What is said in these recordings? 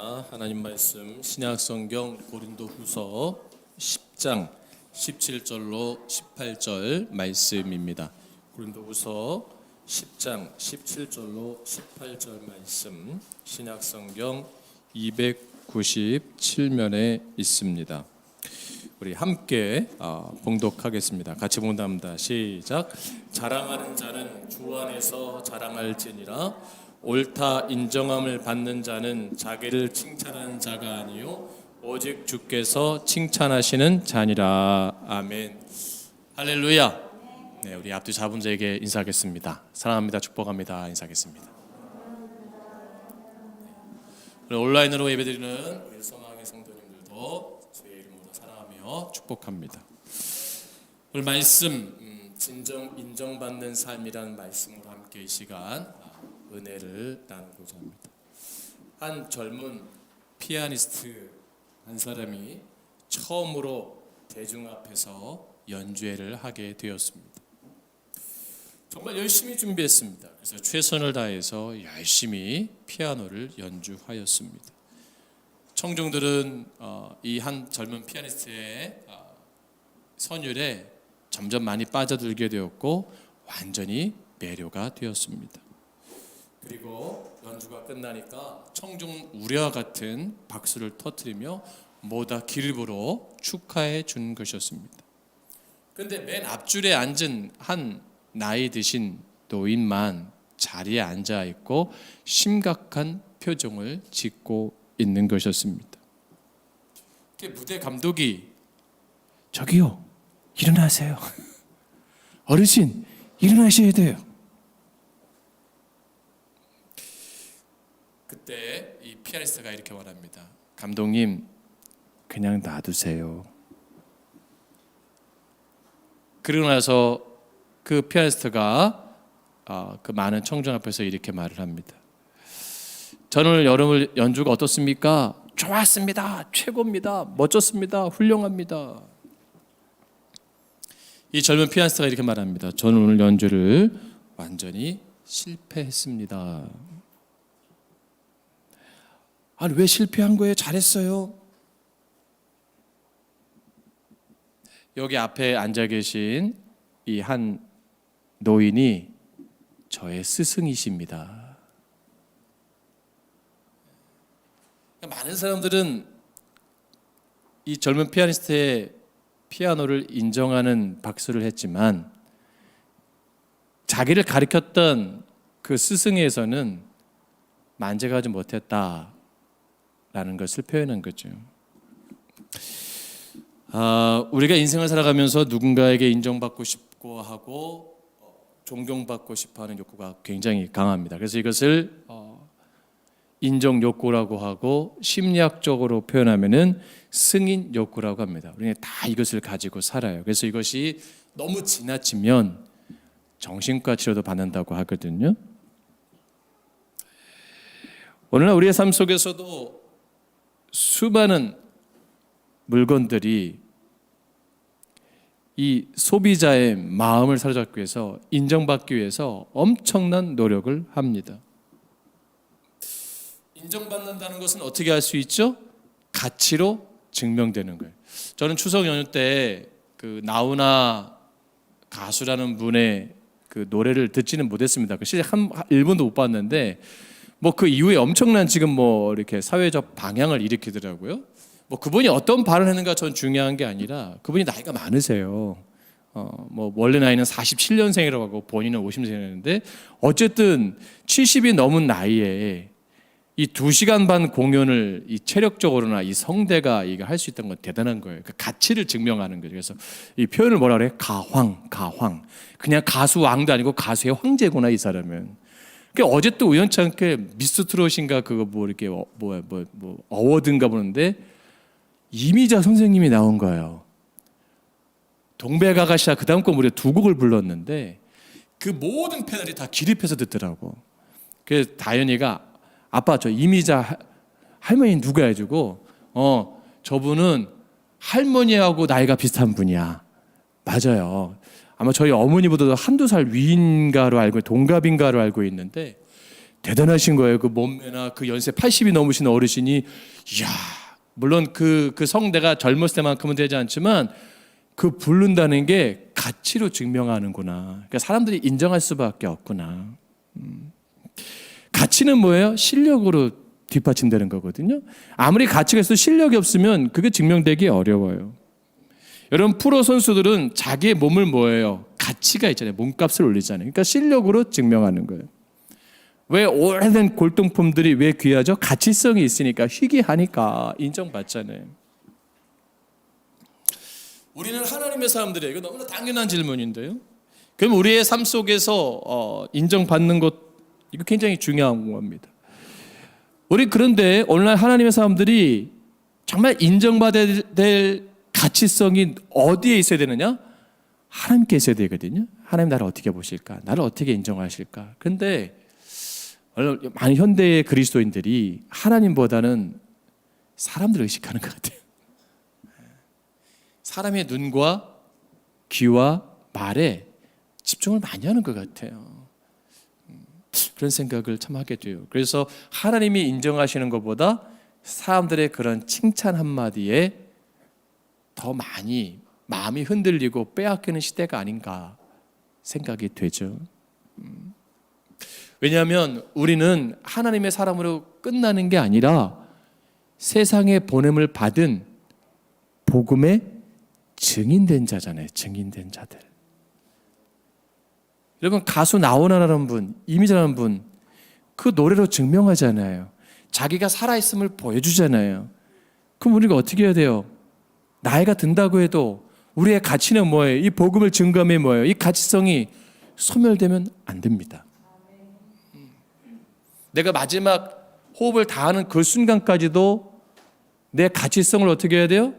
자, 하나님 말씀 신약성경 고린도후서 10장 17절로 18절 말씀입니다. 고린도후서 10장 17절로 18절 말씀 신약성경 297면에 있습니다. 우리 함께 봉독하겠습니다. 같이 봉독합니다. 시작. 자랑하는 자는 주 안에서 자랑할지니라. 옳다 인정함을 받는 자는 자기를 칭찬하는 자가 아니요 오직 주께서 칭찬하시는 자니라. 아멘. 할렐루야. 네, 우리 앞뒤 자분자에게 인사하겠습니다. 사랑합니다. 축복합니다. 인사하겠습니다. 온라인으로 예배드리는 우리 성황의 성도님들도 주의 이름으로 사랑하며 축복합니다. 오늘 말씀 인정받는 삶이라는 말씀으로 함께 이 시간 은혜를 나누고자 합니다. 한 젊은 피아니스트 한 사람이 처음으로 대중 앞에서 연주회를 하게 되었습니다. 정말 열심히 준비했습니다. 그래서 최선을 다해서 열심히 피아노를 연주하였습니다. 청중들은 이 한 젊은 피아니스트의 선율에 점점 많이 빠져들게 되었고 완전히 매료가 되었습니다. 그리고 연주가 끝나니까 청중 우려와 같은 박수를 터뜨리며 모두 기립으로 축하해 준 것이었습니다. 그런데 맨 앞줄에 앉은 한 나이 드신 노인만 자리에 앉아 있고 심각한 표정을 짓고 있는 것이었습니다. 무대 감독이 저기요, 일어나세요. 어르신, 일어나셔야 돼요. 그때 이 피아니스트가 이렇게 말합니다. 감독님, 그냥 놔두세요. 그러고 나서 그 피아니스트가 그 많은 청중 앞에서 이렇게 말을 합니다. 저는 오늘 여러분 연주가 어떻습니까? 좋았습니다. 최고입니다. 멋졌습니다. 훌륭합니다. 이 젊은 피아니스트가 이렇게 말합니다. 저는 오늘 연주를 완전히 실패했습니다. 아니, 왜 실패한 거예요? 잘했어요. 여기 앞에 앉아 계신 이 한 노인이 저의 스승이십니다. 많은 사람들은 이 젊은 피아니스트의 피아노를 인정하는 박수를 했지만 자기를 가르쳤던 그 스승에서는 만족하지 못했다라는 것을 표현한 거죠. 우리가 인생을 살아가면서 누군가에게 인정받고 싶고 하고 존경받고 싶어하는 욕구가 굉장히 강합니다. 그래서 이것을 인정 욕구라고 하고 심리학적으로 표현하면은 승인 욕구라고 합니다. 우리는 다 이것을 가지고 살아요. 그래서 이것이 너무 지나치면 정신과 치료도 받는다고 하거든요. 오늘날 우리의 삶 속에서도 수많은 물건들이 이 소비자의 마음을 사로잡기 위해서 인정받기 위해서 엄청난 노력을 합니다. 인정받는다는 것은 어떻게 할 수 있죠? 가치로 증명되는 거예요. 저는 추석 연휴 때 그 나훈아 가수라는 분의 그 노래를 듣지는 못했습니다. 실제 한 1분도 못 봤는데 뭐 그 이후에 엄청난 지금 뭐 이렇게 사회적 방향을 일으키더라고요. 뭐 그분이 어떤 발언했는가 전 중요한 게 아니라 그분이 나이가 많으세요. 뭐 원래 나이는 47년생이라고 하고 본인은 50년생이었는데 어쨌든 70이 넘은 나이에 이 2시간 반 공연을 이 체력적으로나 이 성대가 이거 할 수 있다는 건 대단한 거예요. 그 가치를 증명하는 거죠. 그래서 이 표현을 뭐라 그래? 가황. 그냥 가수 왕도 아니고 가수의 황제구나 이 사람은. 그러니까 어제 또 우연찮게 미스터 트롯인가 그거 뭐 이렇게 뭐 어워드인가 보는데 이미자 선생님이 나온 거예요. 동백아가씨와 그 다음 거 무려 2곡을 불렀는데 그 모든 패널이 다 기립해서 듣더라고. 그래서 다현이가 아빠 저 이미자 할머니 누가 해주고 저분은 할머니하고 나이가 비슷한 분이야. 맞아요. 아마 저희 어머니보다도 한두 살 위인가로 알고 동갑인가로 알고 있는데 대단하신 거예요. 그 몸매나 그 연세 80이 넘으신 어르신이, 이야, 물론 그 성대가 젊었을 때만큼은 되지 않지만 그 부른다는 게 가치로 증명하는구나. 그러니까 사람들이 인정할 수밖에 없구나. 가치는 뭐예요? 실력으로 뒷받침되는 거거든요. 아무리 가치가 있어도 실력이 없으면 그게 증명되기 어려워요. 여러분, 프로 선수들은 자기의 몸을 뭐예요? 가치가 있잖아요. 몸값을 올리잖아요. 그러니까 실력으로 증명하는 거예요. 왜 오래된 골동품들이 왜 귀하죠? 가치성이 있으니까, 희귀하니까 인정받잖아요. 우리는 하나님의 사람들이에요. 이거 너무나 당연한 질문인데요. 그럼 우리의 삶 속에서 인정받는 것, 이거 굉장히 중요한 겁니다. 우리 그런데 오늘날 하나님의 사람들이 정말 인정받아야 될 가치성이 어디에 있어야 되느냐? 하나님께 있어야 되거든요. 하나님 나를 어떻게 보실까? 나를 어떻게 인정하실까? 그런데 많은 현대의 그리스도인들이 하나님보다는 사람들을 의식하는 것 같아요. 사람의 눈과 귀와 말에 집중을 많이 하는 것 같아요. 그런 생각을 참 하게 돼요. 그래서 하나님이 인정하시는 것보다 사람들의 그런 칭찬 한마디에 더 많이 마음이 흔들리고 빼앗기는 시대가 아닌가 생각이 되죠. 왜냐하면 우리는 하나님의 사람으로 끝나는 게 아니라 세상에 보냄을 받은 복음의 증인된 자잖아요. 증인된 자들. 여러분, 가수 나훈아라는 분, 이미자라는 분, 그 노래로 증명하잖아요. 자기가 살아있음을 보여주잖아요. 그럼 우리가 어떻게 해야 돼요? 나이가 든다고 해도 우리의 가치는 뭐예요? 이 복음을 증거함이 뭐예요? 이 가치성이 소멸되면 안 됩니다. 내가 마지막 호흡을 다하는 그 순간까지도 내 가치성을 어떻게 해야 돼요?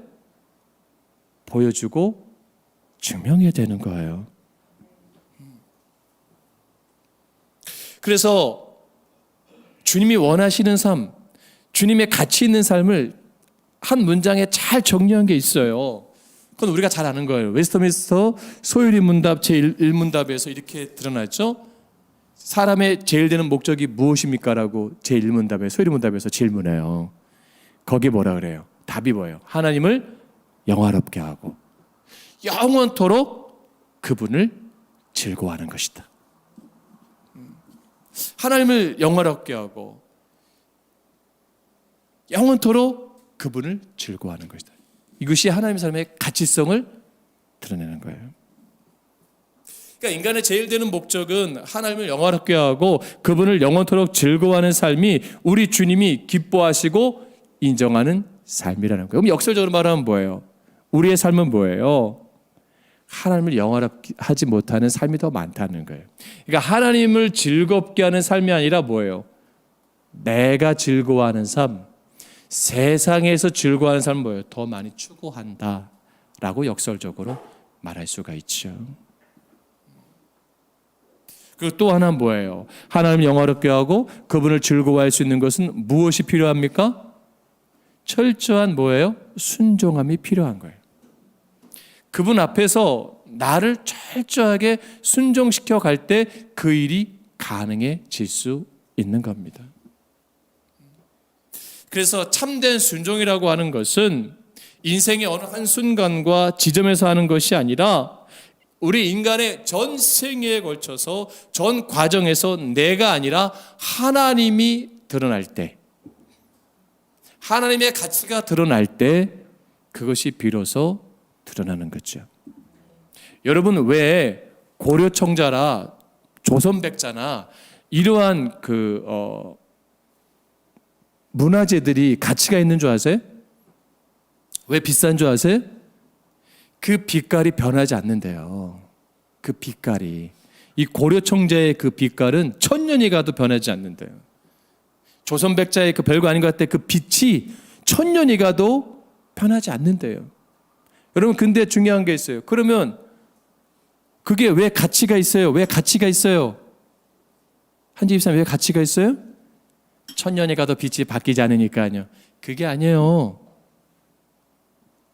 보여주고 증명해야 되는 거예요. 그래서 주님이 원하시는 삶, 주님의 가치 있는 삶을 한 문장에 잘 정리한 게 있어요. 그건 우리가 잘 아는 거예요. 웨스터민스터 소유리 문답 제1문답에서 이렇게 드러났죠. 사람의 제일 되는 목적이 무엇입니까? 라고 제1문답에 소유리 문답에서 질문해요. 거기 뭐라 그래요? 답이 뭐예요? 하나님을 영화롭게 하고 영원토록 그분을 즐거워하는 것이다. 하나님을 영화롭게 하고 영원토록 그분을 즐거워하는 것이다. 이것이 하나님의 삶의 가치성을 드러내는 거예요. 그러니까 인간의 제일 되는 목적은 하나님을 영화롭게 하고 그분을 영원토록 즐거워하는 삶이 우리 주님이 기뻐하시고 인정하는 삶이라는 거예요. 그럼 역설적으로 말하면 뭐예요? 우리의 삶은 뭐예요? 하나님을 영화롭게 하지 못하는 삶이 더 많다는 거예요. 그러니까 하나님을 즐겁게 하는 삶이 아니라 뭐예요? 내가 즐거워하는 삶, 세상에서 즐거워하는 삶은 뭐예요? 더 많이 추구한다라고 역설적으로 말할 수가 있죠. 그리고 또 하나는 뭐예요? 하나님을 영화롭게 하고 그분을 즐거워할 수 있는 것은 무엇이 필요합니까? 철저한 뭐예요? 순종함이 필요한 거예요. 그분 앞에서 나를 철저하게 순종시켜 갈 때 그 일이 가능해질 수 있는 겁니다. 그래서 참된 순종이라고 하는 것은 인생의 어느 한순간과 지점에서 하는 것이 아니라 우리 인간의 전 생애에 걸쳐서 전 과정에서 내가 아니라 하나님이 드러날 때, 하나님의 가치가 드러날 때 그것이 비로소 드러나는 거죠. 여러분, 왜 고려청자라 조선백자나 이러한 문화재들이 가치가 있는 줄 아세요? 왜 비싼 줄 아세요? 그 빛깔이 변하지 않는데요. 그 빛깔이, 이 고려청자의 그 빛깔은 천년이 가도 변하지 않는데요. 조선백자의 그 별거 아닌 것 같아 그 빛이 천년이 가도 변하지 않는데요. 여러분, 근데 중요한 게 있어요. 그러면 그게 왜 가치가 있어요? 왜 가치가 있어요? 한지 집사님, 왜 가치가 있어요? 천년이 가도 빛이 바뀌지 않으니까요. 그게 아니에요.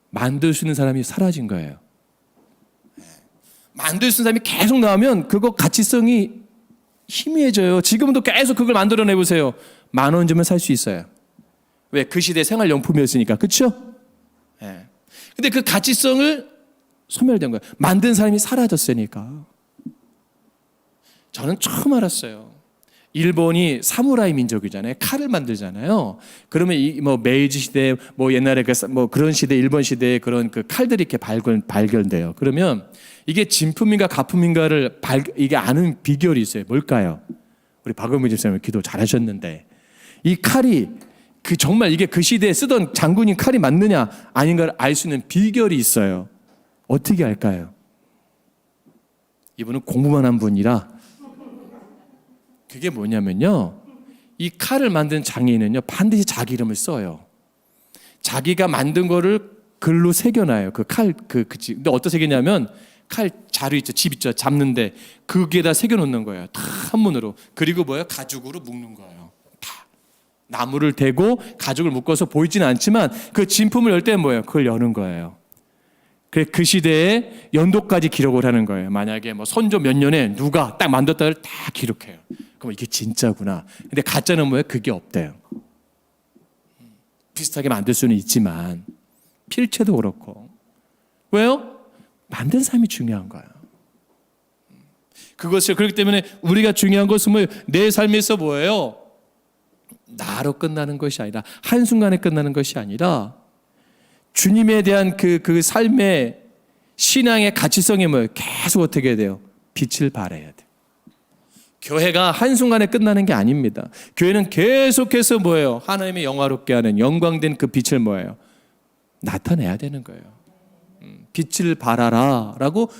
만들 수 있는 사람이 사라진 거예요. 만들 수 있는 사람이 계속 나오면 그거 가치성이 희미해져요. 지금도 계속 그걸 만들어내 보세요. 10,000원 주면 살 수 있어요. 왜? 그 시대 생활용품이었으니까. 그렇죠? 예. 근데 그 가치성을 소멸된 거예요. 만든 사람이 사라졌으니까. 저는 처음 알았어요. 일본이 사무라이 민족이잖아요. 칼을 만들잖아요. 그러면 이 뭐 메이지 시대, 뭐 옛날에 뭐 그런 시대, 일본 시대에 그런 그 칼들이 이렇게 발견돼요. 그러면 이게 진품인가 가품인가를 이게 아는 비결이 있어요. 뭘까요? 우리 박은미 집사님 기도 잘하셨는데 이 칼이 정말 이게 그 시대에 쓰던 장군이 칼이 맞느냐 아닌가를 알 수 있는 비결이 있어요. 어떻게 알까요? 이분은 공부만 한 분이라 그게 뭐냐면요. 이 칼을 만든 장인은요, 반드시 자기 이름을 써요. 자기가 만든 거를 글로 새겨놔요. 그 칼, 근데 어떻게 새기냐면, 칼 자루 있죠. 집 있죠. 잡는데, 거기에다 새겨놓는 거예요. 다 한문으로. 그리고 뭐예요? 가죽으로 묶는 거예요. 다. 나무를 대고 가죽을 묶어서 보이지는 않지만, 그 진품을 열 때는 뭐예요? 그걸 여는 거예요. 그 시대에 연도까지 기록을 하는 거예요. 만약에 뭐 선조 몇 년에 누가 딱 만들었다를 다 기록해요. 그럼 이게 진짜구나. 근데 가짜는 뭐예요? 그게 없대요. 비슷하게 만들 수는 있지만 필체도 그렇고. 왜요? 만든 사람이 중요한 거예요. 그것을 그렇기 때문에 우리가 중요한 것은 뭐예요? 내 삶에서 뭐예요? 나로 끝나는 것이 아니라 한순간에 끝나는 것이 아니라 주님에 대한 그 삶의 신앙의 가치성이 뭐예요? 계속 어떻게 해야 돼요? 빛을 발해야 돼요. 교회가 한순간에 끝나는 게 아닙니다. 교회는 계속해서 뭐예요? 하나님의 영화롭게 하는 영광된 그 빛을 뭐예요? 나타내야 되는 거예요. 빛을 발하라 라고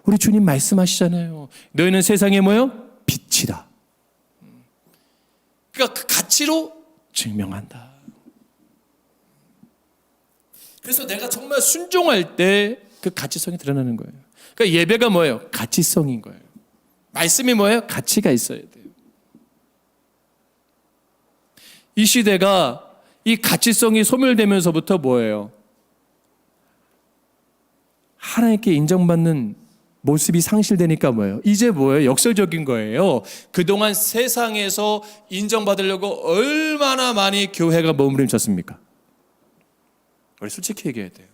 우리 주님 말씀하시잖아요. 너희는 세상에 뭐예요? 빛이다. 그러니까 그 가치로 증명한다. 그래서 내가 정말 순종할 때 그 가치성이 드러나는 거예요. 그러니까 예배가 뭐예요? 가치성인 거예요. 말씀이 뭐예요? 가치가 있어야 돼요. 이 시대가 이 가치성이 소멸되면서부터 뭐예요? 하나님께 인정받는 모습이 상실되니까 뭐예요? 이제 뭐예요? 역설적인 거예요. 그동안 세상에서 인정받으려고 얼마나 많이 교회가 몸부림쳤습니까? 우리 솔직히 얘기해야 돼요.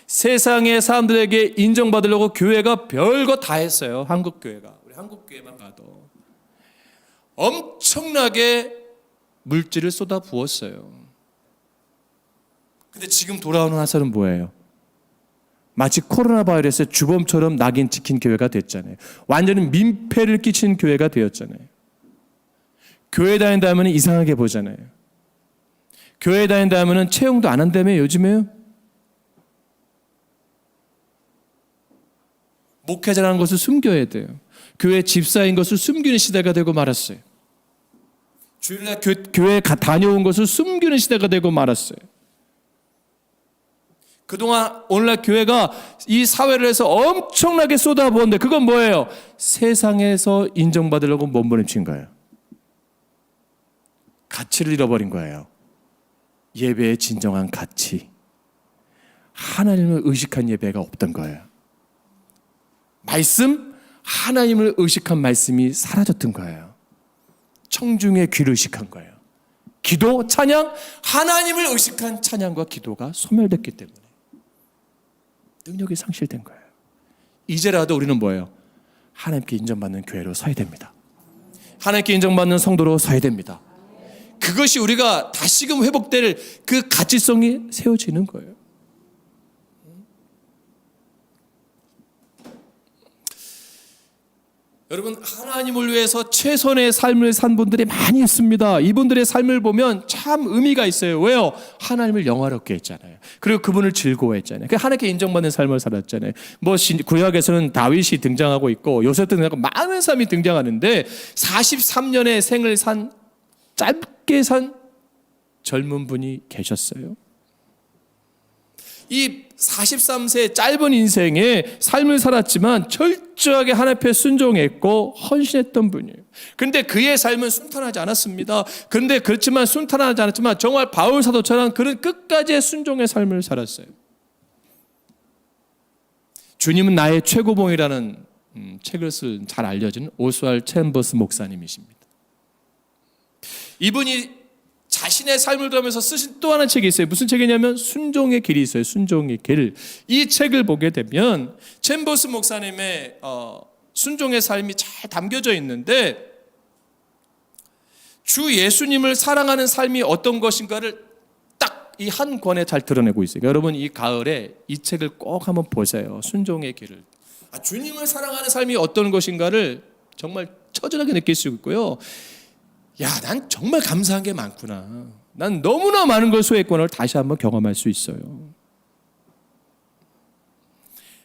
세상의 사람들에게 인정받으려고 교회가 별거 다 했어요. 한국 교회가. 우리 한국 교회만 봐도 엄청나게 물질을 쏟아 부었어요. 근데 지금 돌아오는 화살은 뭐예요? 마치 코로나 바이러스의 주범처럼 낙인 찍힌 교회가 됐잖아요. 완전히 민폐를 끼친 교회가 되었잖아요. 교회 다닌다 하면 이상하게 보잖아요. 교회 다닌다 하면 채용도 안 한다며 요즘에요? 목회자라는 것을 숨겨야 돼요. 교회 집사인 것을 숨기는 시대가 되고 말았어요. 주일날 교회에 다녀온 것을 숨기는 시대가 되고 말았어요. 그동안 오늘날 교회가 이 사회를 해서 엄청나게 쏟아부었는데 그건 뭐예요? 세상에서 인정받으려고 몸부림친 거예요. 가치를 잃어버린 거예요. 예배의 진정한 가치. 하나님을 의식한 예배가 없던 거예요. 말씀, 하나님을 의식한 말씀이 사라졌던 거예요. 청중의 귀를 의식한 거예요. 기도, 찬양, 하나님을 의식한 찬양과 기도가 소멸됐기 때문에 능력이 상실된 거예요. 이제라도 우리는 뭐예요? 하나님께 인정받는 교회로 서야 됩니다. 하나님께 인정받는 성도로 서야 됩니다. 그것이 우리가 다시금 회복될 그 가치성이 세워지는 거예요. 여러분, 하나님을 위해서 최선의 삶을 산 분들이 많이 있습니다. 이분들의 삶을 보면 참 의미가 있어요. 왜요? 하나님을 영화롭게 했잖아요. 그리고 그분을 즐거워했잖아요. 하나님께 인정받는 삶을 살았잖아요. 뭐 구약에서는 다윗이 등장하고 있고 요셉도 등장하고 많은 사람이 등장하는데 43년의 생을 짧게 산 젊은 분이 계셨어요. 이 43세 짧은 인생에 삶을 살았지만 철저하게 하나님 앞에 순종했고 헌신했던 분이에요. 그런데 그의 삶은 순탄하지 않았습니다. 그런데 그렇지만 순탄하지 않았지만 정말 바울 사도처럼 그는 끝까지의 순종의 삶을 살았어요. 주님은 나의 최고봉이라는 책을 쓴 잘 알려진 오스왈드 챔버스 목사님이십니다. 이분이 자신의 삶을 들으면서 쓰신 또 하나의 책이 있어요. 무슨 책이냐면 순종의 길이 있어요. 순종의 길. 이 책을 보게 되면 챔버스 목사님의 순종의 삶이 잘 담겨져 있는데 주 예수님을 사랑하는 삶이 어떤 것인가를 딱 이 한 권에 잘 드러내고 있어요. 여러분 이 가을에 이 책을 꼭 한번 보세요. 순종의 길을. 주님을 사랑하는 삶이 어떤 것인가를 정말 처절하게 느낄 수 있고요. 야, 난 정말 감사한 게 많구나. 난 너무나 많은 걸 소유했구나를 다시 한번 경험할 수 있어요.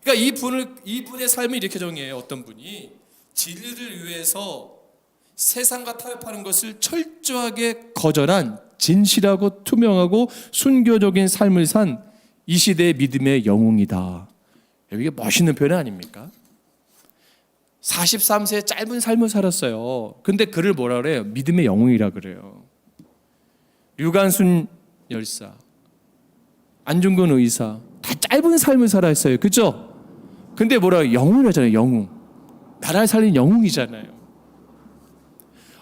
그러니까 이분의 삶이 이렇게 정의해요. 어떤 분이 진리를 위해서 세상과 타협하는 것을 철저하게 거절한 진실하고 투명하고 순교적인 삶을 산 이 시대의 믿음의 영웅이다. 이게 멋있는 표현 아닙니까? 43세의 짧은 삶을 살았어요. 근데 그를 뭐라 그래요? 믿음의 영웅이라 그래요. 류관순 열사, 안중근 의사 다 짧은 삶을 살았어요. 그죠? 근데 뭐라 영웅이라잖아요. 영웅. 나라를 살린 영웅이잖아요.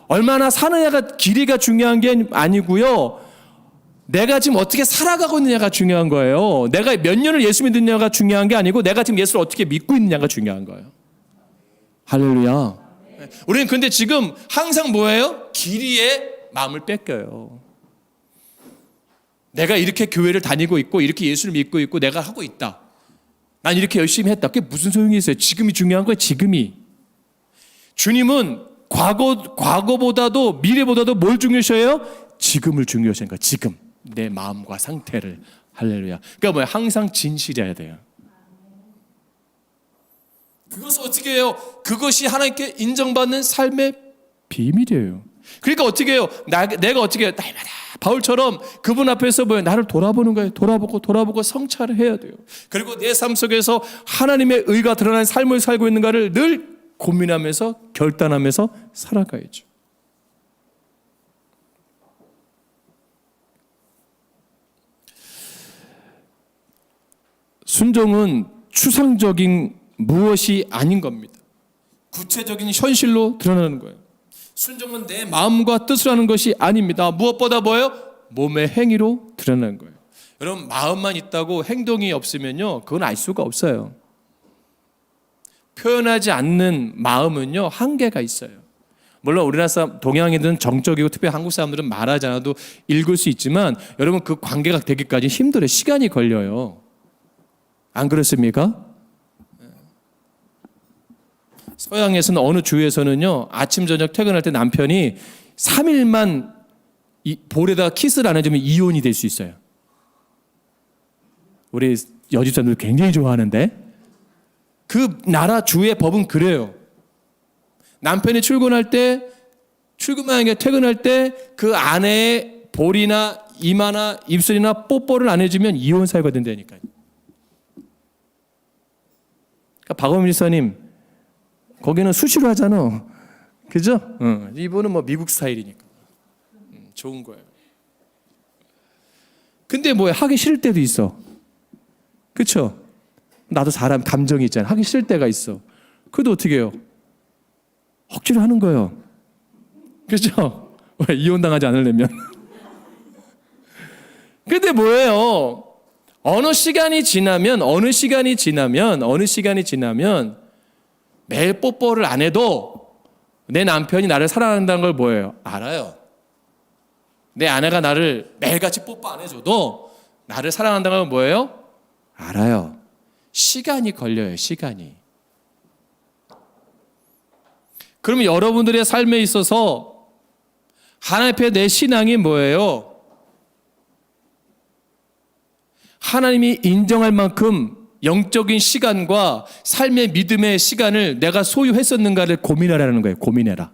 얼마나 사느냐가 길이가 중요한 게 아니고요. 내가 지금 어떻게 살아가고 있느냐가 중요한 거예요. 내가 몇 년을 예수 믿느냐가 중요한 게 아니고 내가 지금 예수를 어떻게 믿고 있느냐가 중요한 거예요. 할렐루야. 우리는 근데 지금 항상 뭐예요? 길이에 마음을 뺏겨요. 내가 이렇게 교회를 다니고 있고 이렇게 예수를 믿고 있고 내가 하고 있다. 난 이렇게 열심히 했다. 그게 무슨 소용이 있어요? 지금이 중요한 거예요. 지금이. 주님은 과거보다도 미래보다도 뭘 중요시해요? 지금을 중요시하는 거예요. 지금. 내 마음과 상태를. 할렐루야. 그러니까 뭐야? 항상 진실해야 돼요. 그것을 어떻게 해요? 그것이 하나님께 인정받는 삶의 비밀이에요. 그러니까 어떻게 해요? 내가 어떻게 해요? 날마다 바울처럼 그분 앞에서 뭐예요? 나를 돌아보는 거예요. 돌아보고 성찰을 해야 돼요. 그리고 내 삶 속에서 하나님의 의가 드러난 삶을 살고 있는가를 늘 고민하면서 결단하면서 살아가야죠. 순종은 추상적인 무엇이 아닌 겁니다. 구체적인 현실로 드러나는 거예요. 순종은 내 마음과 뜻을 하는 것이 아닙니다. 무엇보다 뭐예요? 몸의 행위로 드러나는 거예요. 여러분 마음만 있다고 행동이 없으면요, 그건 알 수가 없어요. 표현하지 않는 마음은요 한계가 있어요. 물론 우리나라 사람, 동양인들은 정적이고 특히 한국 사람들은 말하지 않아도 읽을 수 있지만 여러분 그 관계가 되기까지 힘들어요. 시간이 걸려요. 안 그렇습니까? 서양에서는 어느 주에서는요 아침 저녁 퇴근할 때 남편이 3일만 볼에다가 키스를 안 해주면 이혼이 될 수 있어요. 우리 여집 사람들 굉장히 좋아하는데 그 나라 주의 법은 그래요. 남편이 출근할 때 출근만하게 퇴근할 때 그 아내의 볼이나 이마나 입술이나 뽀뽀를 안 해주면 이혼 사유가 된다니까요. 그러니까 박원민 지사님 거기는 수시로 하잖아. 그죠? 이분은 뭐 미국 스타일이니까 좋은 거예요. 근데 뭐 하기 싫을 때도 있어. 그렇죠? 나도 사람 감정이 있잖아. 하기 싫을 때가 있어. 그래도 어떻게 해요? 억지로 하는 거예요. 그렇죠? 왜 이혼당하지 않으려면. 근데 뭐예요? 어느 시간이 지나면 매일 뽀뽀를 안 해도 내 남편이 나를 사랑한다는 걸 뭐예요? 알아요. 내 아내가 나를 매일같이 뽀뽀 안 해줘도 나를 사랑한다는 건 뭐예요? 알아요. 시간이 걸려요. 시간이. 그러면 여러분들의 삶에 있어서 하나님 앞에 내 신앙이 뭐예요? 하나님이 인정할 만큼 영적인 시간과 삶의 믿음의 시간을 내가 소유했었는가를 고민하라는 거예요. 고민해라.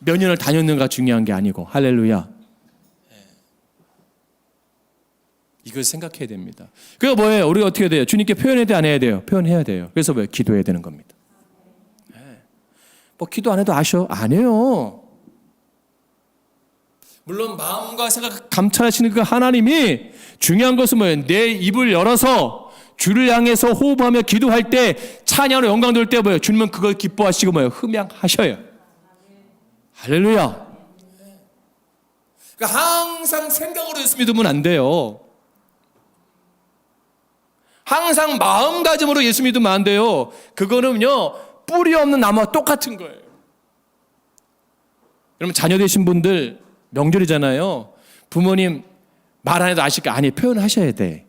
몇 년을 다녔는가 중요한 게 아니고. 할렐루야. 이걸 생각해야 됩니다. 그게 뭐예요? 우리가 어떻게 해야 돼요? 주님께 표현해야 돼, 안 해야 돼요? 표현해야 돼요. 그래서 뭐예요? 기도해야 되는 겁니다. 뭐 기도 안 해도 아셔? 안 해요. 물론 마음과 생각 감찰하시는 그 하나님이 중요한 것은 뭐예요? 내 입을 열어서 주를 향해서 호흡하며 기도할 때 찬양으로 영광 돌 때 뭐예요? 주님은 그걸 기뻐하시고 뭐예요? 흠양하셔요. 할렐루야. 그러니까 항상 생각으로 예수 믿으면 안 돼요. 항상 마음가짐으로 예수 믿으면 안 돼요. 그거는요, 뿌리 없는 나무와 똑같은 거예요. 여러분, 자녀 되신 분들 명절이잖아요. 부모님 말 안 해도 아실까? 아니, 표현하셔야 돼.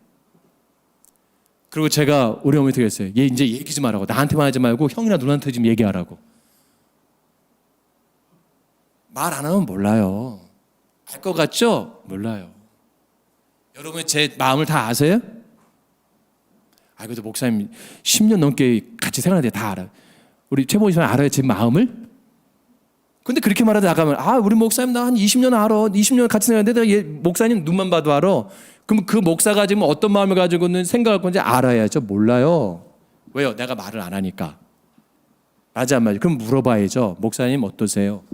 그리고 제가 우리 어머니 되겠어요. 얘 이제 얘기 좀 하라고. 나한테만 하지 말고 형이나 누나한테 좀 얘기하라고. 말 안 하면 몰라요. 알 것 같죠? 몰라요. 여러분 제 마음을 다 아세요? 그래도 목사님 10년 넘게 같이 생활하는데 다 알아요. 우리 최봉희 씨는 알아요, 제 마음을? 근데 그렇게 말하다 나가면 우리 목사님 나 한 20년 알아. 20년 같이 생활하는데 얘 목사님 눈만 봐도 알아. 그럼 그 목사가 지금 어떤 마음을 가지고는 생각할 건지 알아야죠. 몰라요. 왜요? 내가 말을 안 하니까. 맞아 안 맞아? 그럼 물어봐야죠. 목사님 어떠세요?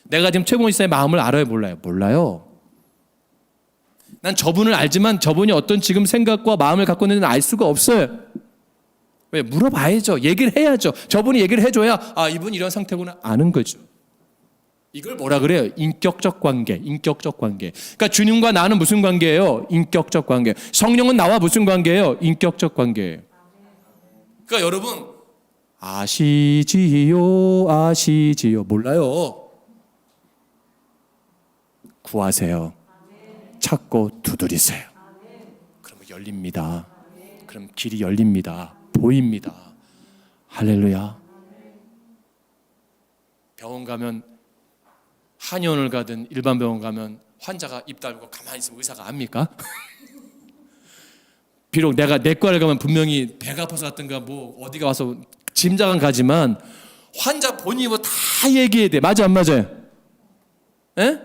내가 지금 최봉희 씨의 마음을 알아요, 몰라요? 몰라요. 난 저분을 알지만 저분이 어떤 지금 생각과 마음을 갖고 있는지는 알 수가 없어요. 왜? 물어봐야죠. 얘기를 해야죠. 저분이 얘기를 해줘야 이분 이런 상태구나 아는 거죠. 이걸 뭐라 그래요? 인격적 관계, 인격적 관계. 그러니까 주님과 나는 무슨 관계예요? 인격적 관계. 성령은 나와 무슨 관계예요? 인격적 관계예요. 그러니까 여러분 아시지요 몰라요. 구하세요. 찾고 두드리세요. 그러면 열립니다. 그럼 길이 열립니다. 보입니다. 할렐루야. 병원 가면 한의원을 가든 일반 병원 가면 환자가 입 다물고 가만히 있으면 의사가 압니까? 비록 내가 내과를 가면 분명히 배가 아파서 갔든가 뭐 어디가 와서 짐작은 가지만 환자 본인이 뭐 다 얘기해야 돼. 맞아 안 맞아요? 에?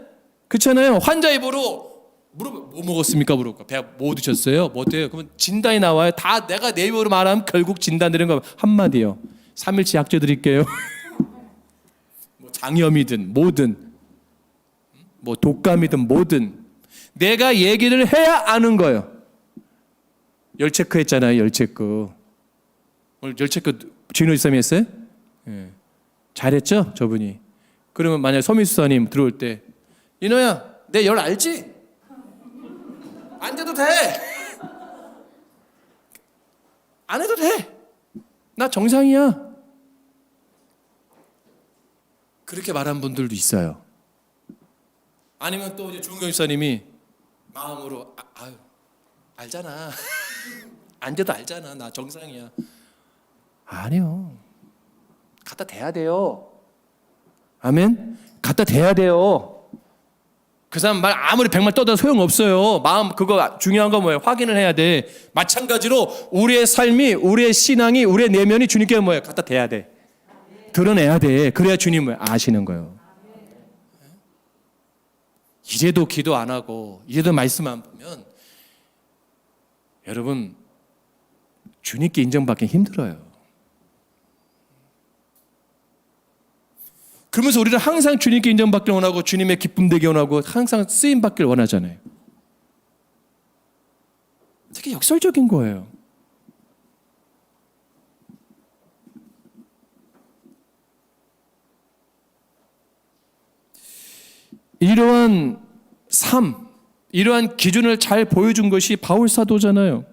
그렇잖아요. 환자 입으로 물어보 뭐 먹었습니까? 물어볼까? 배 뭐 드셨어요? 뭐 어때요? 그러면 진단이 나와요. 다 내가 내 입으로 말하면 결국 진단 드리는 거 한마디요. 3일치 약제 드릴게요. 뭐 장염이든 뭐든 뭐 독감이든 뭐든 내가 얘기를 해야 아는 거예요. 열 체크 했잖아요. 열 체크. 오늘 열 체크 진호지사님이 했어요? 예. 잘했죠? 저분이. 그러면 만약에 서민수사님 들어올 때 인호야 내 열 알지? 안 돼도 돼. 안 해도 돼. 나 정상이야. 그렇게 말한 분들도 있어요. 아니면 또 이제 주은경 집사님이 마음으로 알잖아. 안 돼도 알잖아. 나 정상이야. 아니요. 갖다 대야 돼요. 아멘. 갖다 대야 돼요. 그 사람 말 아무리 백말 떠도 소용없어요. 마음 그거 중요한 거 뭐예요? 확인을 해야 돼. 마찬가지로 우리의 삶이 우리의 신앙이 우리의 내면이 주님께 뭐예요? 갖다 대야 돼. 드러내야 돼. 그래야 주님을 아시는 거예요. 이제도 기도 안 하고 이제도 말씀 안 보면 여러분 주님께 인정받기 힘들어요. 그러면서 우리는 항상 주님께 인정받기를 원하고 주님의 기쁨 되기 원하고 항상 쓰임 받기를 원하잖아요. 되게 역설적인 거예요. 이러한 삶, 이러한 기준을 잘 보여준 것이 바울 사도잖아요.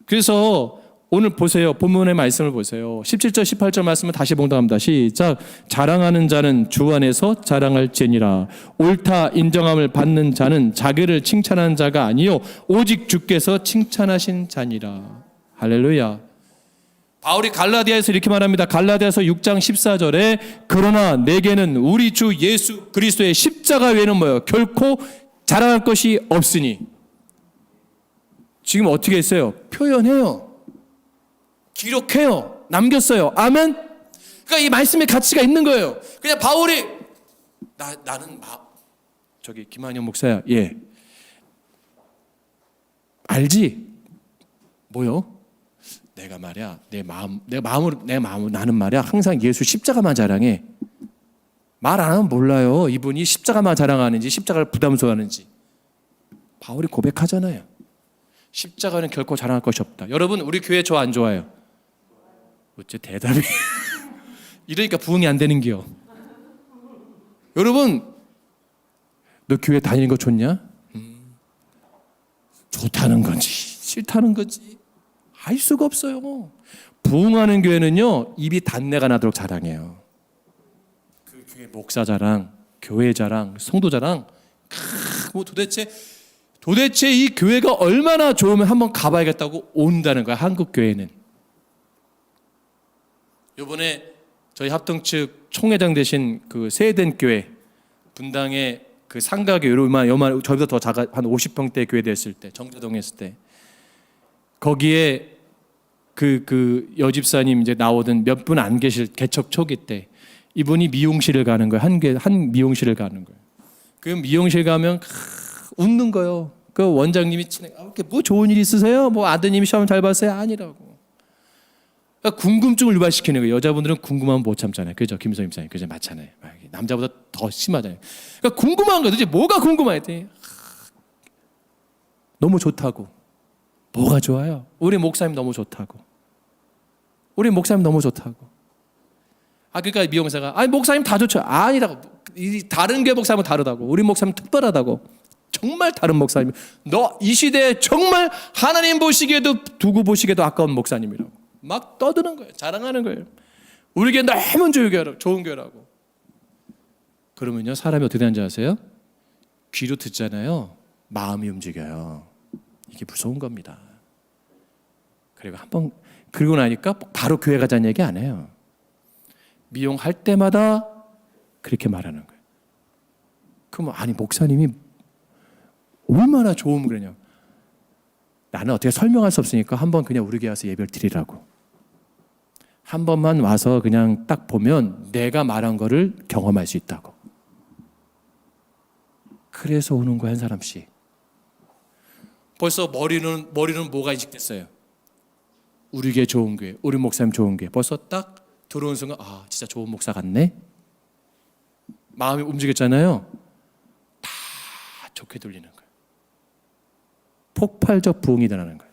그래서 오늘 보세요. 본문의 말씀을 보세요. 17절 18절 말씀을 다시 봉독합니다. 시작. 자랑하는 자는 주 안에서 자랑할지니라. 옳다 인정함을 받는 자는 자기를 칭찬하는 자가 아니요 오직 주께서 칭찬하신 자니라. 할렐루야. 바울이 갈라디아에서 이렇게 말합니다. 갈라디아서 6장 14절에 그러나 내게는 우리 주 예수 그리스도의 십자가 외에는 뭐예요? 결코 자랑할 것이 없으니. 지금 어떻게 했어요? 표현해요. 기록해요. 남겼어요. 아멘. 그러니까 이 말씀의 가치가 있는 거예요. 그냥 바울이 나는 저기 김한영 목사야. 예. 알지? 뭐요? 내가 말이야. 내 마음으로 나는 말이야. 항상 예수 십자가만 자랑해. 말 안 하면 몰라요. 이분이 십자가만 자랑하는지 십자가를 부담스러워하는지. 바울이 고백하잖아요. 십자가는 결코 자랑할 것이 없다. 여러분 우리 교회 저 안 좋아요. 어째 대답이 이러니까 부응이 안 되는 기요. 여러분, 너 교회 다니는 거 좋냐? 좋다는 건지 싫다는 건지 알 수가 없어요. 부응하는 교회는요, 입이 단내가 나도록 자랑해요. 그 교회 목사 자랑, 교회 자랑, 성도 자랑. 뭐 도대체 이 교회가 얼마나 좋으면 한번 가봐야겠다고 온다는 거야. 한국 교회는. 이번에 저희 합동 측 총회장 되신 그 세eden 교회 분당의 그 상가교회 요만 저희보다 더 작아 한 50평대 교회 됐을 때 정자동에 있을 때 거기에 그 여집사님 이제 나오던 몇 분 안 계실 개척 초기 때 이분이 미용실을 가는 거예요. 한 미용실을 가는 거예요. 그 미용실 가면 웃는 거예요. 그 원장님이 이렇게 뭐 좋은 일 있으세요? 뭐 아드님이 시험 잘 봤어요? 아니라고. 그러니까 궁금증을 유발시키는 거예요. 여자분들은 궁금하면 못 참잖아요. 그죠? 김성임 목사님. 그죠? 맞잖아요. 남자보다 더 심하잖아요. 그러니까 궁금한 거죠. 뭐가 궁금하대? 너무 좋다고. 뭐가 좋아요? 우리 목사님 너무 좋다고. 우리 목사님 너무 좋다고. 그러니까 미용사가 목사님 다 좋죠. 아니라고. 다른 교회 목사님은 다르다고. 우리 목사님 특별하다고. 정말 다른 목사님. 너 이 시대에 정말 하나님 보시기에도 두고 보시기에도 아까운 목사님이라고. 막 떠드는 거예요. 자랑하는 거예요. 우리 교회 너무 좋은 교회라고. 그러면요, 사람이 어떻게 되는지 아세요? 귀로 듣잖아요. 마음이 움직여요. 이게 무서운 겁니다. 그리고 나니까 바로 교회 가자는 얘기 안 해요. 미용할 때마다 그렇게 말하는 거예요. 그럼 목사님이 얼마나 좋으면 그러냐. 나는 어떻게 설명할 수 없으니까 한번 그냥 우리 교회 와서 예배를 드리라고. 한 번만 와서 그냥 딱 보면 내가 말한 거를 경험할 수 있다고. 그래서 오는 거야, 한 사람씩. 벌써 머리는 뭐가 인식됐어요? 우리 교회 좋은 교회, 우리 목사님 좋은 교회. 벌써 딱 들어온 순간 진짜 좋은 목사 같네. 마음이 움직였잖아요. 다 좋게 들리는 거예요. 폭발적 부흥이 일어나는 거예요.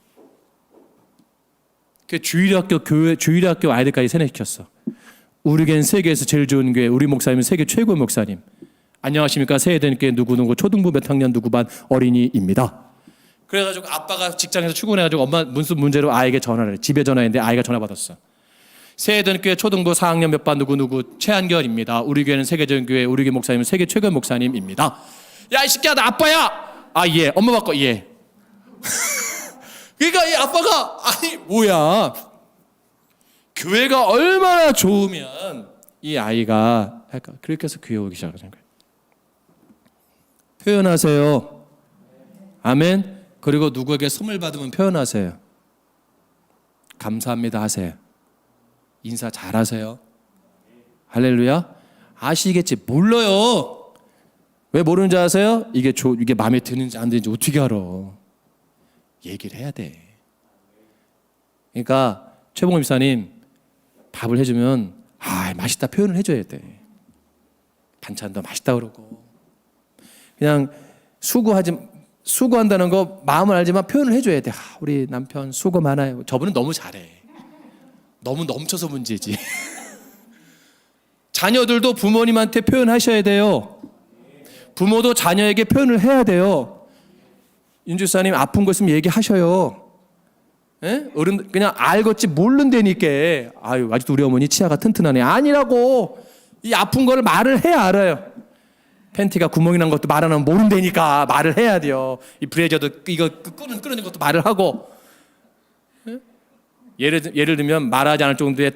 그 주일학교 아이들까지 세뇌시켰어. 우리 교회는 세계에서 제일 좋은 교회, 우리 목사님은 세계 최고의 목사님. 안녕하십니까, 세eden 교회 누구누구 초등부 몇 학년 누구 반 어린이입니다. 그래가지고 아빠가 직장에서 출근해가지고 엄마 문제로 아이에게 전화를 해. 집에 전화했는데 아이가 전화 받았어. 세eden 교회 초등부 4학년 몇 반 누구누구 최한결입니다. 우리 교회는 세계적인 교회, 우리 교회 목사님은 세계 최고의 목사님입니다. 야, 이 새끼야, 나 아빠야. 예. 엄마 바꿔. 예. 그러니까 이 아빠가 뭐야. 교회가 얼마나 좋으면 이 아이가 할까. 그렇게 해서 교회 오기 시작하는 거예요. 표현하세요. 아멘. 그리고 누구에게 선물 받으면 표현하세요. 감사합니다 하세요. 인사 잘하세요. 할렐루야. 아시겠지? 몰라요. 왜 모르는지 아세요? 이게 마음에 드는지 안 드는지 어떻게 알아? 얘기를 해야 돼. 그러니까 최봉호 집사님 밥을 해주면 맛있다 표현을 해줘야 돼. 반찬도 맛있다 그러고 그냥 수고한다는 거 마음을 알지만 표현을 해줘야 돼. 우리 남편 수고 많아요. 저분은 너무 잘해. 너무 넘쳐서 문제지. 자녀들도 부모님한테 표현하셔야 돼요. 부모도 자녀에게 표현을 해야 돼요. 윤주사님 아픈 거 있으면 얘기하셔요. 에? 어른 그냥 알겠지 모른다니까. 아직도 우리 어머니 치아가 튼튼하네. 아니라고. 이 아픈 거를 말을 해야 알아요. 팬티가 구멍이 난 것도 말 안 하면 모른다니까. 말을 해야 돼요. 이 브레이저도 이거 끄는 것도 말을 하고. 에? 예를 들면 말하지 않을 정도의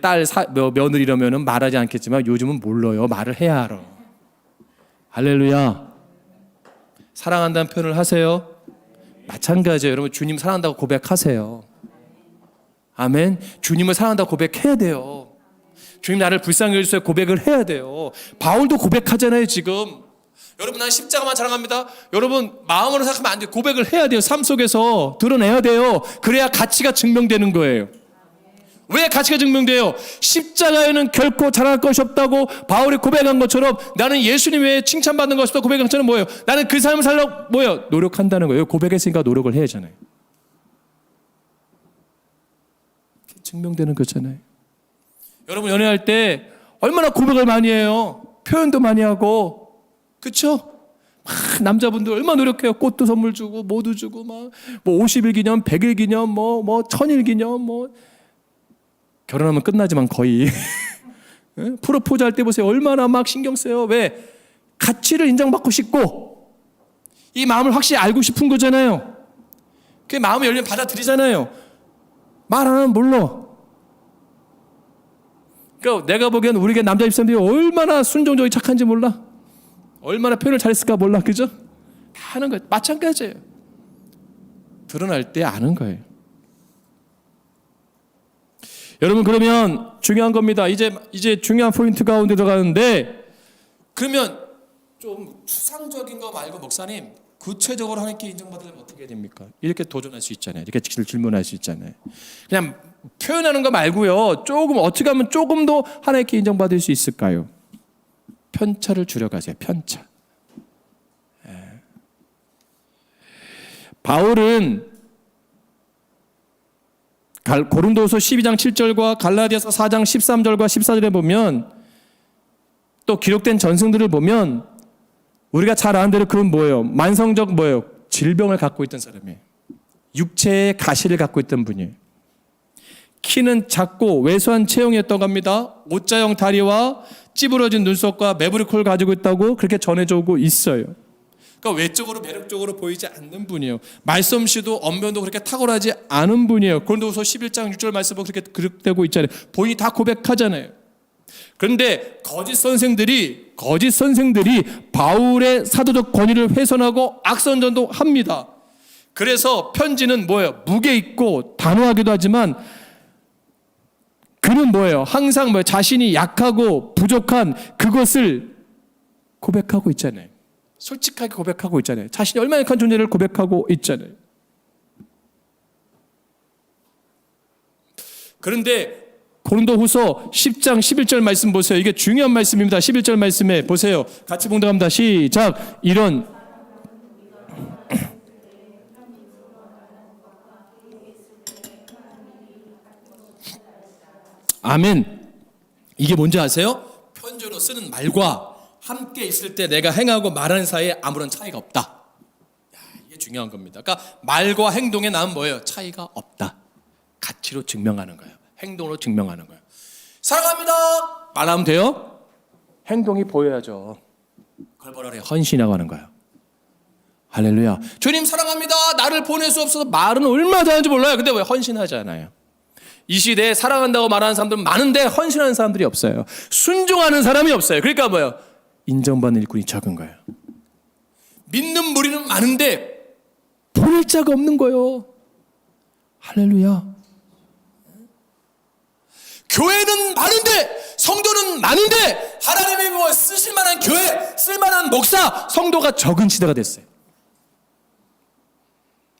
며느리라면은 말하지 않겠지만 요즘은 몰라요. 말을 해야 알아. 할렐루야. 사랑한다는 표현을 하세요. 마찬가지예요. 여러분 주님 사랑한다고 고백하세요. 아멘. 주님을 사랑한다고 고백해야 돼요. 주님 나를 불쌍히 여기주세요 고백을 해야 돼요. 바울도 고백하잖아요 지금. 여러분 난 십자가만 자랑합니다. 여러분 마음으로 생각하면 안 돼요. 고백을 해야 돼요. 삶 속에서 드러내야 돼요. 그래야 가치가 증명되는 거예요. 왜 가치가 증명돼요? 십자가에는 결코 자랑할 것이 없다고 바울이 고백한 것처럼 나는 예수님 외에 칭찬받는 것이 없다고 고백한 것처럼 뭐예요? 나는 그 삶을 살려고 뭐예요? 노력한다는 거예요. 고백했으니까 노력을 해야 하잖아요. 증명되는 거잖아요. 여러분 연애할 때 얼마나 고백을 많이 해요. 표현도 많이 하고. 그렇죠? 남자분들 얼마나 노력해요. 꽃도 선물 주고 뭐도 주고 막 뭐 50일 기념, 100일 기념, 뭐 1000일 기념 뭐 결혼하면 끝나지만 거의 프로포즈 할 때 보세요. 얼마나 막 신경 써요. 왜? 가치를 인정받고 싶고 이 마음을 확실히 알고 싶은 거잖아요. 그 마음이 열리면 받아들이잖아요. 말 안 하면 몰라. 그러니까 내가 보기엔 우리가 남자 집사님들이 얼마나 순종적이 착한지 몰라. 얼마나 표현을 잘했을까 몰라. 그죠? 다 하는 거예요. 마찬가지예요. 드러날 때 아는 거예요. 여러분 그러면 중요한 겁니다. 이제 중요한 포인트 가운데 들어가는데 그러면 좀 추상적인 거 말고 목사님 구체적으로 하나님께 인정받으려면 어떻게 해야 됩니까? 이렇게 도전할 수 있잖아요. 이렇게 질문할 수 있잖아요. 그냥 표현하는 거 말고요. 조금 어떻게 하면 조금 더 하나님께 인정받을 수 있을까요? 편차를 줄여가세요. 편차. 바울은 고린도후서 12장 7절과 갈라디아서 4장 13절과 14절에 보면 또 기록된 전승들을 보면 우리가 잘 아는 대로 그건 뭐예요? 만성적 뭐예요? 질병을 갖고 있던 사람이에요. 육체의 가시를 갖고 있던 분이에요. 키는 작고 왜소한 체형이었다고 합니다. 오자형 다리와 찌부러진 눈썹과 매부리 코를 가지고 있다고 그렇게 전해지고 있어요. 그러니까 외적으로 매력적으로 보이지 않는 분이에요. 말솜씨도 언변도 그렇게 탁월하지 않은 분이에요. 고린도후서 11장 6절 말씀 보면 그렇게 기록되고 있잖아요. 본인이 다 고백하잖아요. 그런데 거짓 선생들이 바울의 사도적 권위를 훼손하고 악선전도 합니다. 그래서 편지는 뭐예요? 무게 있고 단호하기도 하지만 그는 뭐예요? 항상 자신이 약하고 부족한 그것을 고백하고 있잖아요. 솔직하게 고백하고 있잖아요. 자신이 얼마나 약한 존재를 고백하고 있잖아요. 그런데 고린도후서 10장 11절 말씀 보세요. 이게 중요한 말씀입니다. 11절 말씀에 보세요. 같이 봉독합니다. 시작. 이런 아멘. 이게 뭔지 아세요? 편지로 쓰는 말과 함께 있을 때 내가 행하고 말하는 사이에 아무런 차이가 없다. 이게 중요한 겁니다. 그러니까 말과 행동에 나는 뭐예요? 차이가 없다. 가치로 증명하는 거예요. 행동으로 증명하는 거예요. 사랑합니다. 말하면 돼요? 행동이 보여야죠. 그걸 뭐라 그래요? 헌신이라고 하는 거예요. 할렐루야. 주님 사랑합니다. 나를 보낼 수 없어서 말은 얼마나 잘하는지 몰라요. 근데 왜 헌신하지 않아요? 이 시대에 사랑한다고 말하는 사람들은 많은데 헌신하는 사람들이 없어요. 순종하는 사람이 없어요. 그러니까 뭐예요? 인정받는 일꾼이 적은 거예요. 믿는 무리는 많은데 보낼 자가 없는 거예요. 할렐루야. 교회는 많은데 성도는 많은데 하나님이 뭐 쓰실 만한 교회, 쓸 만한 목사, 성도가 적은 시대가 됐어요.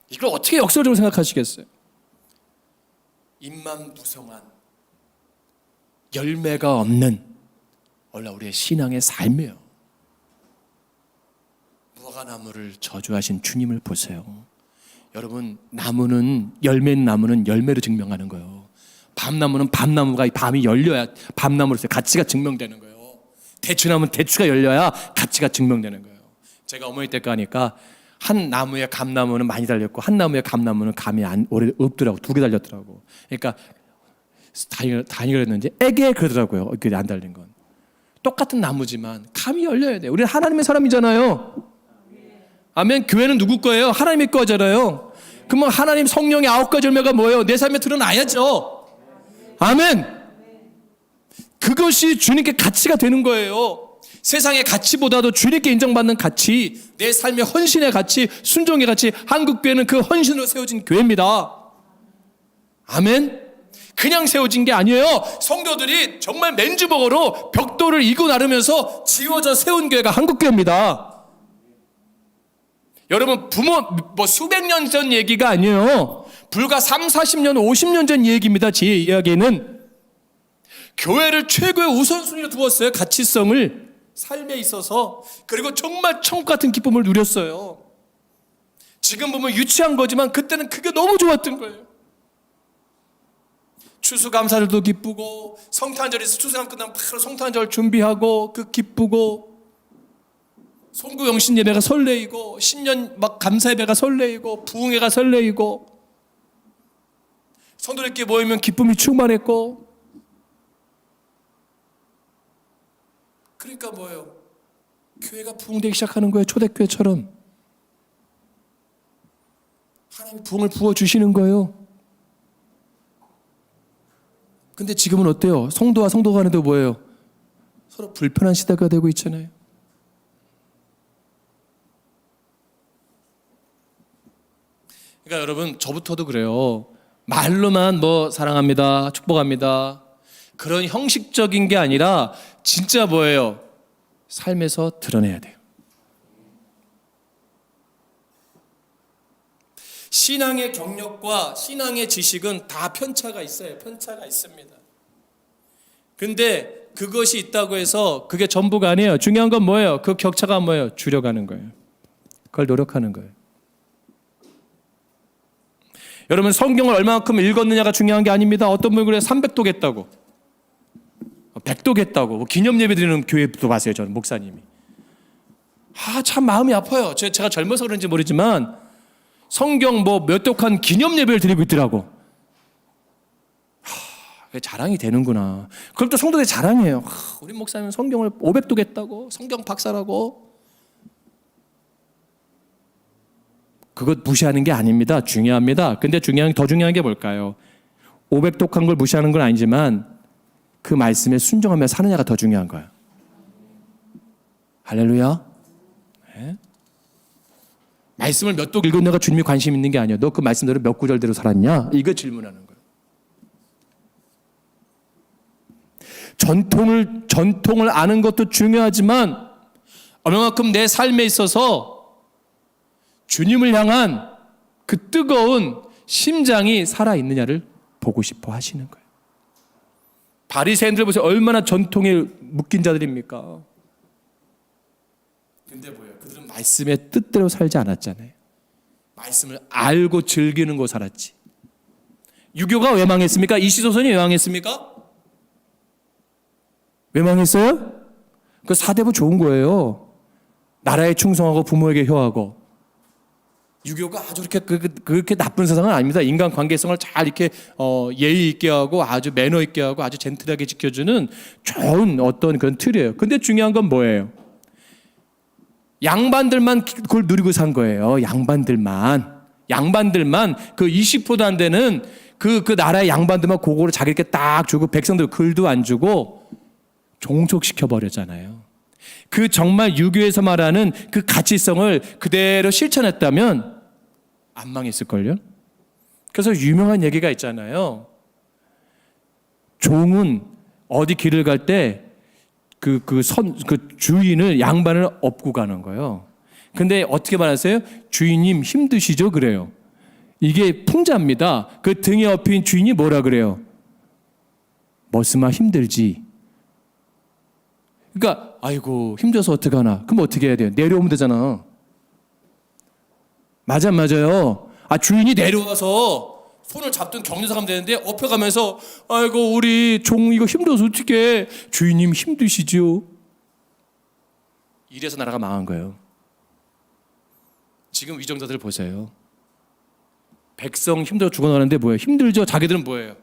이걸 어떻게 역설적으로 생각하시겠어요? 입만 무성한 열매가 없는 원래 우리의 신앙의 삶이에요. 무화과나무를 저주하신 주님을 보세요. 여러분 나무는 열매는 나무는 열매로 증명하는 거예요. 밤나무는 밤나무가 밤이 열려야 밤나무로서 가치가 증명되는 거예요. 대추나무는 대추가 열려야 가치가 증명되는 거예요. 제가 어머니 댁 가니까 한 나무에 감나무는 많이 달렸고 한 나무에 감나무는 감이 오래 없더라고. 2개 달렸더라고. 그러니까 다니가 그랬는지 애게 그러더라고요. 이게 안 달린 건. 똑같은 나무지만 감이 열려야 돼요. 우리는 하나님의 사람이잖아요. 아멘. 교회는 누구 거예요? 하나님의 거잖아요. 그러면 하나님 성령의 9가지 열매가 뭐예요? 내 삶에 드러나야죠. 아멘. 그것이 주님께 가치가 되는 거예요. 세상의 가치보다도 주님께 인정받는 가치, 내 삶의 헌신의 가치, 순종의 가치, 한국교회는 그 헌신으로 세워진 교회입니다. 아멘. 그냥 세워진 게 아니에요. 성도들이 정말 맨주먹으로 벽돌을 이고 나르면서 지어져 세운 교회가 한국교회입니다. 여러분 수백 년 전 얘기가 아니에요. 불과 3, 40년, 50년 전 얘기입니다. 제 이야기는 교회를 최고의 우선순위로 두었어요. 가치성을 삶에 있어서. 그리고 정말 천국 같은 기쁨을 누렸어요. 지금 보면 유치한 거지만 그때는 그게 너무 좋았던 거예요. 추수감사절도 기쁘고, 성탄절이 있어 추수감 끝나면 바로 성탄절 준비하고 그 기쁘고, 송구영신 예배가 설레이고, 신년 막 감사 예배가 설레이고, 부흥회가 설레이고, 성도들끼리 모이면 기쁨이 충만했고. 그러니까 뭐예요? 교회가 부흥되기 시작하는 거예요. 초대교회처럼 하나님이 부흥을 부어주시는 거예요. 근데 지금은 어때요? 성도와 성도 간에도 뭐예요? 서로 불편한 시대가 되고 있잖아요. 그러니까 여러분, 저부터도 그래요. 말로만 뭐 사랑합니다, 축복합니다, 그런 형식적인 게 아니라 진짜 뭐예요? 삶에서 드러내야 돼요. 신앙의 경력과 신앙의 지식은 다 편차가 있어요. 편차가 있습니다. 근데 그것이 있다고 해서 그게 전부가 아니에요. 중요한 건 뭐예요? 그 격차가 뭐예요? 줄여가는 거예요. 그걸 노력하는 거예요. 여러분, 성경을 얼마만큼 읽었느냐가 중요한 게 아닙니다. 어떤 분이 그래요? 300독 했다고, 100독 했다고, 뭐 기념 예배 드리는 교회도 봤어요. 저는 목사님이. 참 마음이 아파요. 제가 젊어서 그런지 모르지만 성경 뭐 몇 독한 기념 예배를 드리고 있더라고. 그게 자랑이 되는구나. 그럼 또 성도들 자랑이에요. 우리 목사님은 성경을 500독 했다고, 성경 박사라고. 그것 무시하는 게 아닙니다. 중요합니다. 근데 더 중요한 게 뭘까요? 500독한 걸 무시하는 건 아니지만 그 말씀에 순종하며 사느냐가 더 중요한 거예요. 할렐루야. 네? 말씀을 몇 독 읽었냐가 주님이 관심 있는 게 아니에요. 너 그 말씀대로 몇 구절대로 살았냐? 이거 질문하는 거예요. 전통을 아는 것도 중요하지만 얼마만큼 내 삶에 있어서 주님을 향한 그 뜨거운 심장이 살아있느냐를 보고 싶어 하시는 거예요. 바리새인들 보세요. 얼마나 전통에 묶인 자들입니까? 근데 뭐예요? 그들은 말씀의 뜻대로 살지 않았잖아요. 말씀을 알고 즐기는 거 살았지. 유교가 왜 망했습니까? 이시조선이 왜 망했습니까? 왜 망했어요? 그 사대부 좋은 거예요. 나라에 충성하고 부모에게 효하고. 유교가 아주 그렇게 나쁜 세상은 아닙니다. 인간 관계성을 잘 이렇게 예의 있게 하고 아주 매너 있게 하고 아주 젠틀하게 지켜주는 좋은 어떤 그런 틀이에요. 근데 중요한 건 뭐예요? 양반들만 그걸 누리고 산 거예요. 양반들만 그 20%도 안 되는 그 나라의 양반들만 그거를 자기에게 딱 주고 백성들 글도 안 주고 종속시켜 버렸잖아요. 그 정말 유교에서 말하는 그 가치성을 그대로 실천했다면 안 망했을걸요? 그래서 유명한 얘기가 있잖아요. 종은 어디 길을 갈 때 그 주인을, 양반을 업고 가는 거예요. 근데 어떻게 말하세요? 주인님 힘드시죠? 그래요. 이게 풍자입니다. 그 등에 업힌 주인이 뭐라 그래요? 머스마 힘들지. 그러니까 아이고 힘들어서 어떡하나. 그럼 어떻게 해야 돼요? 내려오면 되잖아. 맞아요. 주인이 내려와서 손을 잡든 격려사하면 되는데 업혀가면서 아이고 우리 종 이거 힘들어서 어떻게, 주인님 힘드시죠? 이래서 나라가 망한 거예요. 지금 위정자들 보세요. 백성 힘들어 죽어나가는데 뭐예요? 힘들죠? 자기들은 뭐예요?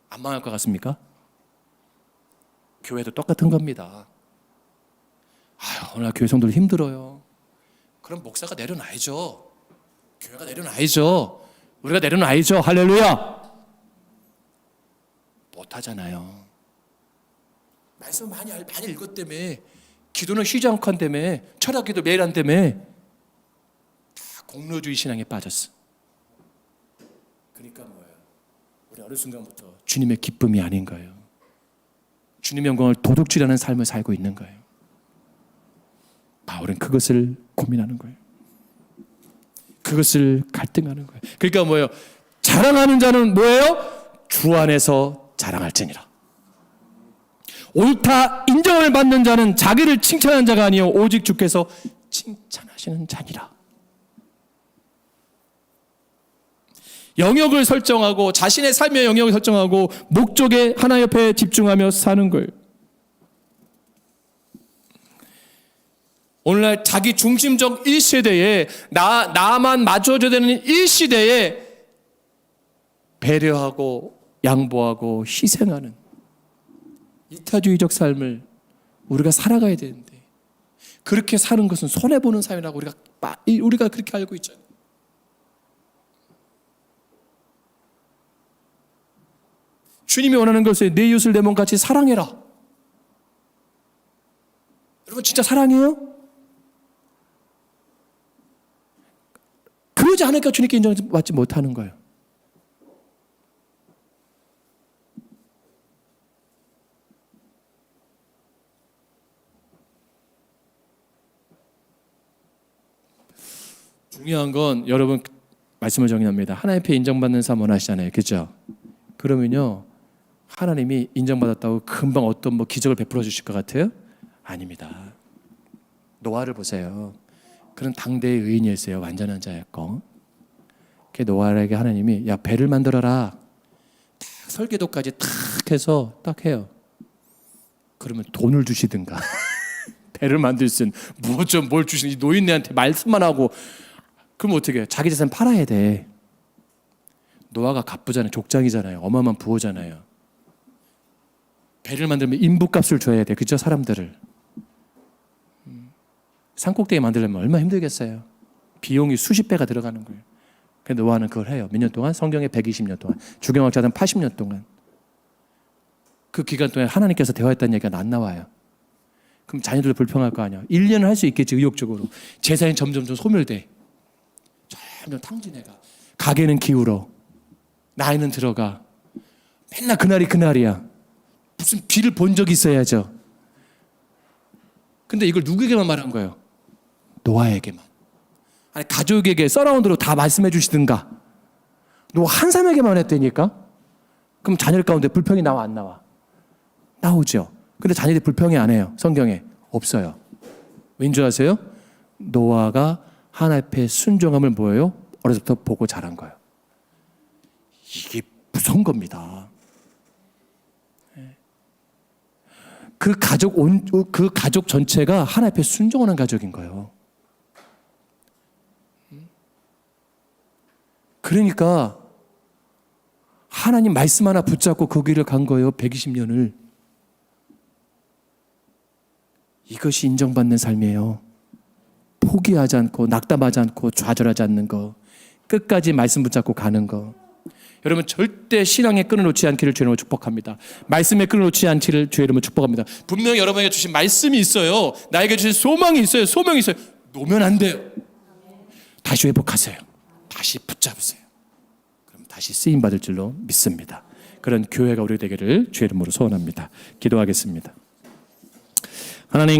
안 망할 것 같습니까? 교회도 똑같은 겁니다. 오늘 교회 성도들 힘들어요. 그럼 목사가 내려놔야죠. 교회가 내려놔야죠. 우리가 내려놔야죠. 할렐루야. 못하잖아요. 말씀 많이 읽었다며, 기도는 쉬지 않고 한다며, 철학기도 매일 한다며. 다 공로주의 신앙에 빠졌어. 그러니까 뭐예요? 우리 어느 순간부터 주님의 기쁨이 아닌 거예요. 주님의 영광을 도둑질하는 삶을 살고 있는 거예요. 바울은 그것을 고민하는 거예요. 그것을 갈등하는 거예요. 그러니까 뭐예요? 자랑하는 자는 뭐예요? 주 안에서 자랑할지니라. 옳다 인정을 받는 자는 자기를 칭찬하는 자가 아니요 오직 주께서 칭찬하시는 자니라. 영역을 설정하고 자신의 삶의 영역을 설정하고 목적에 하나 옆에 집중하며 사는 거예요. 오늘날 자기 중심적 이 시대에 나만 맞춰줘야 되는 이 시대에 배려하고 양보하고 희생하는 이타주의적 삶을 우리가 살아가야 되는데 그렇게 사는 것은 손해보는 삶이라고 우리가 그렇게 알고 있잖아요. 주님이 원하는 것은 내 이웃을 내 몸같이 사랑해라. 여러분 진짜 사랑해요? 그러지 않으니까 주님께 인정받지 못하는 거예요. 중요한 건 여러분 말씀을 정리합니다. 하나님 앞에 인정받는 삶 원하시잖아요. 그렇죠? 그러면요. 하나님이 인정받았다고 금방 어떤 기적을 베풀어 주실 것 같아요? 아닙니다. 노아를 보세요. 그런 당대의 의인이었어요. 완전한 자였고. 그 노아에게 하나님이 야 배를 만들어라. 딱 설계도까지 탁 해서 딱 해요. 그러면 돈을 주시든가. 배를 만들 순 뭘 주시는 이 노인네한테 말씀만 하고 그럼 어떻게 해요? 자기 재산 팔아야 돼. 노아가 갑부잖아요. 족장이잖아요. 어마어마한 부호잖아요. 배를 만들면 인부값을 줘야 돼. 그죠? 사람들을. 산꼭대기 만들려면 얼마나 힘들겠어요. 비용이 수십 배가 들어가는 거예요. 근데 노아는 그걸 해요. 몇 년 동안? 성경에 120년 동안. 주경학자들은 80년 동안. 그 기간 동안 하나님께서 대화했다는 얘기가 안 나와요. 그럼 자녀들도 불평할 거 아니야. 1년을 할 수 있겠지. 의욕적으로. 재산이 점점 소멸돼. 점점 탕진해가. 가게는 기울어. 나이는 들어가. 맨날 그날이 그날이야. 무슨 비를 본 적이 있어야죠. 근데 이걸 누구에게만 말한 거예요? 노아에게만. 아니 가족에게 서라운드로 다 말씀해 주시든가. 노아 한 사람에게만 했다니까? 그럼 자녀들 가운데 불평이 나와 안 나와? 나오죠. 근데 자녀들이 불평이 안 해요. 성경에 없어요. 왠 줄 아세요? 노아가 하나님 앞에 순종함을 뭐예요? 어려서부터 보고 자란 거예요. 이게 무서운 겁니다. 그 가족 전체가 하나님 앞에 순종하는 가족인 거예요. 그러니까 하나님 말씀 하나 붙잡고 그 길을 간 거예요. 120년을. 이것이 인정받는 삶이에요. 포기하지 않고 낙담하지 않고 좌절하지 않는 거. 끝까지 말씀 붙잡고 가는 거. 여러분 절대 신앙의 끈을 놓지 않기를 주의 이름으로 축복합니다. 말씀의 끈을 놓지 않기를 주의 이름으로 축복합니다. 분명히 여러분에게 주신 말씀이 있어요. 나에게 주신 소망이 있어요. 소명이 있어요. 놓으면 안 돼요. 다시 회복하세요. 다시 붙잡으세요. 그럼 다시 쓰임 받을 줄로 믿습니다. 그런 교회가 우리 되기를 주의 이름으로 소원합니다. 기도하겠습니다. 하나님